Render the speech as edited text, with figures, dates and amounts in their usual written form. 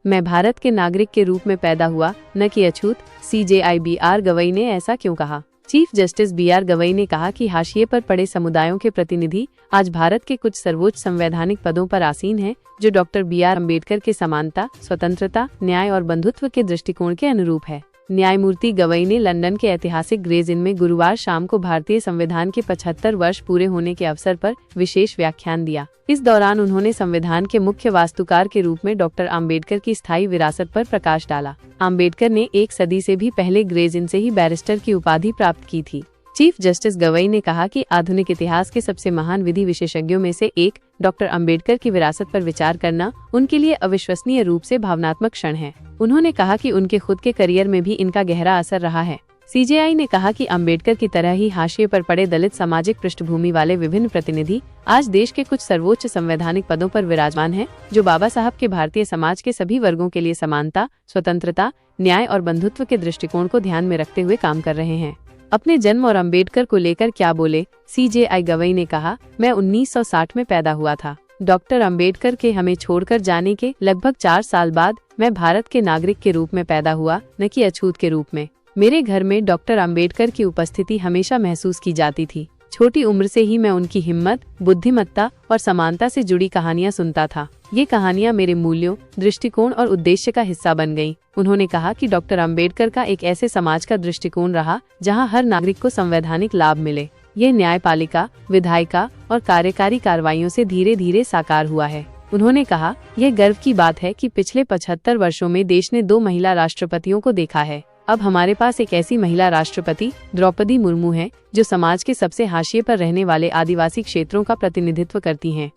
मैं भारत के नागरिक के रूप में पैदा हुआ, न कि अछूत। CJI BR गवई ने ऐसा क्यों कहा? चीफ जस्टिस BR गवई ने कहा कि हाशिए पर पड़े समुदायों के प्रतिनिधि आज भारत के कुछ सर्वोच्च संवैधानिक पदों पर आसीन हैं, जो डॉक्टर BR अम्बेडकर के समानता, स्वतंत्रता, न्याय और बंधुत्व के दृष्टिकोण के अनुरूप है। न्यायमूर्ति गवई ने लंदन के ऐतिहासिक ग्रेज इन में गुरुवार शाम को भारतीय संविधान के 75 वर्ष पूरे होने के अवसर पर विशेष व्याख्यान दिया। इस दौरान उन्होंने संविधान के मुख्य वास्तुकार के रूप में डॉक्टर अम्बेडकर की स्थायी विरासत पर प्रकाश डाला। अम्बेडकर ने एक सदी से भी पहले ग्रेज इन से ही बैरिस्टर की उपाधि प्राप्त की थी। चीफ जस्टिस गवई ने कहा कि आधुनिक इतिहास के सबसे महान विधि विशेषज्ञों में से एक डॉक्टर अम्बेडकर की विरासत पर विचार करना उनके लिए अविश्वसनीय रूप से भावनात्मक क्षण है। उन्होंने कहा कि उनके खुद के करियर में भी इनका गहरा असर रहा है। CJI ने कहा कि अम्बेडकर की तरह ही हाशिए पर पड़े दलित सामाजिक पृष्ठभूमि वाले विभिन्न प्रतिनिधि आज देश के कुछ सर्वोच्च संवैधानिक पदों पर विराजमान हैं, जो बाबा साहब के भारतीय समाज के सभी वर्गों के लिए समानता, स्वतंत्रता, न्याय और बंधुत्व के दृष्टिकोण को ध्यान में रखते हुए काम कर रहे हैं। अपने जन्म और अम्बेडकर को लेकर क्या बोले? CJI गवई ने कहा, मैं 1960 में पैदा हुआ था। डॉक्टर अम्बेडकर के हमें छोड़कर जाने के लगभग 4 साल बाद मैं भारत के नागरिक के रूप में पैदा हुआ, न कि अछूत के रूप में। मेरे घर में डॉक्टर अम्बेडकर की उपस्थिति हमेशा महसूस की जाती थी। छोटी उम्र से ही मैं उनकी हिम्मत, बुद्धिमत्ता और समानता से जुड़ी कहानियां सुनता था। ये कहानियां मेरे मूल्यों, दृष्टिकोण और उद्देश्य का हिस्सा बन गईं। उन्होंने कहा कि डॉक्टर अम्बेडकर का एक ऐसे समाज का दृष्टिकोण रहा जहां हर नागरिक को संवैधानिक लाभ मिले। ये न्यायपालिका, विधायिका और कार्यकारी कार्रवाइयों से धीरे धीरे साकार हुआ है। उन्होंने कहा, यह गर्व की बात है कि पिछले 75 वर्षों में देश ने 2 महिला राष्ट्रपतियों को देखा है। अब हमारे पास एक ऐसी महिला राष्ट्रपति द्रौपदी मुर्मू है, जो समाज के सबसे हाशिए पर रहने वाले आदिवासी क्षेत्रों का प्रतिनिधित्व करती हैं।